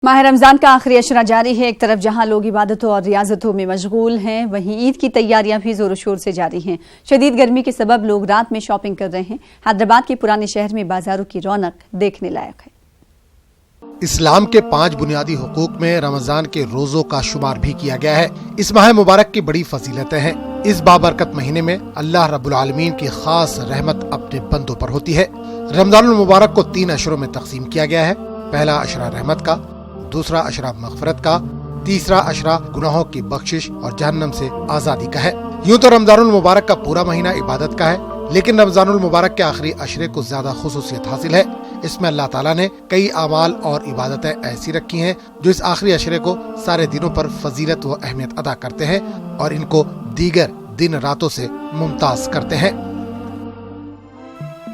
माह रमजान का आखिरी अशरा जारी है। एक तरफ जहां लोग इबादतों और रियाजतों में मशगूल हैं, वहीं ईद की तैयारियां भी जोरों शोर से जारी हैं। शदीद गर्मी के सबब लोग रात में शॉपिंग कर रहे हैं। हैदराबाद के पुराने शहर में बाजारों की रौनक देखने लायक है। इस्लाम के 5 बुनियादी हुकूक में रमजान के रोजों का शुमार भी किया गया है। इस माह मुबारक की बड़ी फजीलतें हैं। इस बाबरकत महीने में अल्लाह रब्बुल आलमीन की खास रहमत अपने बंदों पर होती है। रमजानुल मुबारक को 3 अशरों में तकसीम किया गया है। पहला अशरा रहमत का, दूसरा अशरा मगफरत का, तीसरा अशरा गुनाहों की बख्शिश और जहन्नम से आजादी का है। यूँ तो रमजानुल मुबारक का पूरा महीना इबादत का है, लेकिन रमजानुल मुबारक के आखिरी अशरे को ज्यादा खुसूसियत हासिल है। इसमें अल्लाह ताला ने कई अमाल और इबादतें ऐसी रखी हैं जो इस आखिरी अशरे को सारे दिनों पर फजीलत व अहमियत अदा करते हैं और इनको दीगर दिन रातों से मुमताज करते हैं।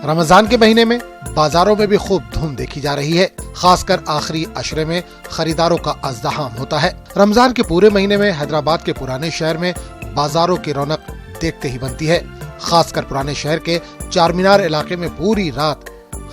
रमजान के महीने में बाजारों में भी खूब धूम देखी जा रही है। खासकर आखिरी अशरे में खरीदारों का अज़्दहाम होता है। रमजान के पूरे महीने में हैदराबाद के पुराने शहर में बाजारों की रौनक देखते ही बनती है। खासकर पुराने शहर के चारमीनार इलाके में पूरी रात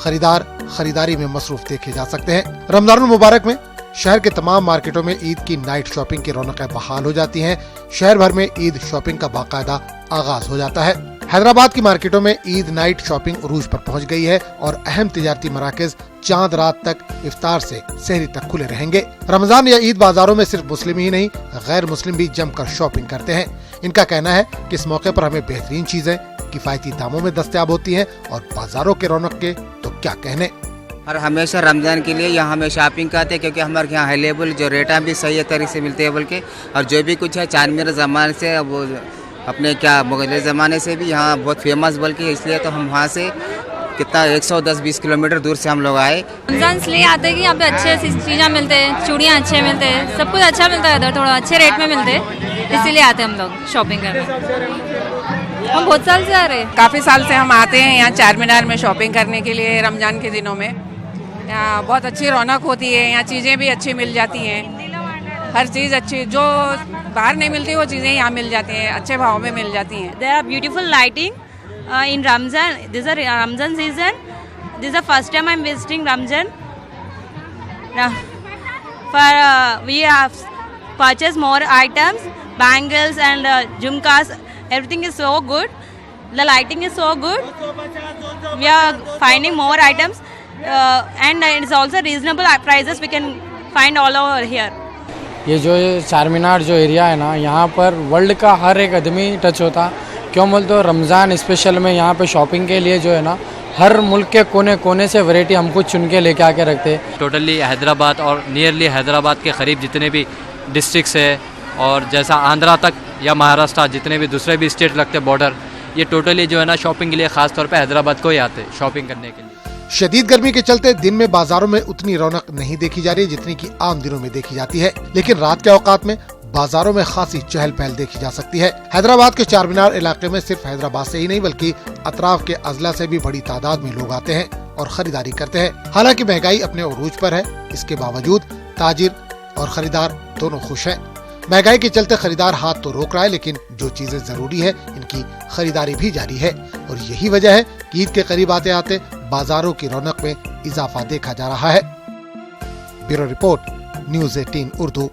खरीदार खरीदारी में मसरूफ देखे जा सकते हैं। रमजानुल मुबारक में शहर के तमाम मार्केटों में ईद की नाइट शॉपिंग की रौनकें बहाल हो जाती हैं। शहर भर में ईद शॉपिंग का बाकायदा आगाज हो जाता है। हैदराबाद की मार्केटों में ईद नाइट शॉपिंग उरूज पर पहुंच गई है और अहम तिजारती मराकज चांद रात तक इफ्तार से सहरी तक खुले रहेंगे। रमजान या ईद बाजारों में सिर्फ मुस्लिम ही नहीं, गैर मुस्लिम भी जमकर शॉपिंग करते हैं। इनका कहना है कि इस मौके पर हमें बेहतरीन चीजें किफायती दामों में दस्तयाब होती हैं और बाजारों के रौनक के तो क्या कहने। और हमेशा रमज़ान के लिए यहाँ हमें शॉपिंग करते हैं, क्योंकि हमारे यहाँ अवेलेबल जो रेटा भी सही तरीके से मिलते हैं। बल्कि और जो भी कुछ है चारमीनार ज़माने से, वो अपने क्या मुगल ज़माने से भी यहाँ बहुत फेमस, बल्कि इसलिए तो हम वहाँ से कितना 110-20 किलोमीटर दूर से हम लोग आए। रमज़ान इसलिए आते हैं कि यहाँ पे अच्छे चीज़ें मिलते हैं, चूड़ियाँ अच्छे मिलते हैं, सब कुछ अच्छा मिलता है इधर, थोड़ा अच्छे रेट में मिलते हैं, इसीलिए आते हैं हम लोग शॉपिंग करने। हम बहुत साल से आ रहे हैं। काफ़ी साल से हम आते हैं यहाँ चारमीनार में शॉपिंग करने के लिए। रमज़ान के दिनों में यहाँ बहुत अच्छी रौनक होती है। यहाँ चीज़ें भी अच्छी मिल जाती हैं, हर चीज़ अच्छी, जो बाहर नहीं मिलती वो चीज़ें यहाँ मिल जाती हैं, अच्छे भाव में मिल जाती हैं। There are beautiful lighting in Ramzan. This is a Ramzan season. This is the first time I'm visiting Ramzan. We have purchased more items, bangles and jhumkas. Everything is so good. The lighting is so good. We are finding more items and it's also reasonable prices we can find all over here. ये जो चारमीनार जो area है ना, यहाँ पर world का हर एक आदमी टच होता। क्यों बोलते तो रमज़ान स्पेशल में यहाँ पे शॉपिंग के लिए जो है ना, हर मुल्क के कोने कोने से वैरायटी हमको चुन के लेके आके रखते हैं। टोटली हैदराबाद और नियरली हैदराबाद के करीब जितने भी डिस्ट्रिक्ट्स है और जैसा आंध्रा तक या महाराष्ट्र जितने भी दूसरे भी स्टेट लगते बॉर्डर, ये टोटली जो है ना शॉपिंग के लिए खास तौर पे हैदराबाद को ही आते शॉपिंग करने के लिए। शदीद गर्मी के चलते दिन में बाजारों में उतनी रौनक नहीं देखी जा रही जितनी की आम दिनों में देखी जाती है, लेकिन रात के औकात में बाजारों में खासी चहल पहल देखी जा सकती है। हैदराबाद के चारमीनार इलाके में सिर्फ हैदराबाद से ही नहीं बल्कि अतराफ के अजला से भी बड़ी तादाद में लोग आते हैं और खरीदारी करते हैं। हालांकि महंगाई अपने उरूज पर है, इसके बावजूद ताजिर और खरीदार दोनों खुश हैं। महंगाई के चलते खरीदार हाथ तो रोक रहा है, लेकिन जो चीजें जरूरी है इनकी खरीदारी भी जारी है और यही वजह है कि ईद के करीब आते आते बाजारों की रौनक में इजाफा देखा जा रहा है। Bureau report, news 18 Urdu.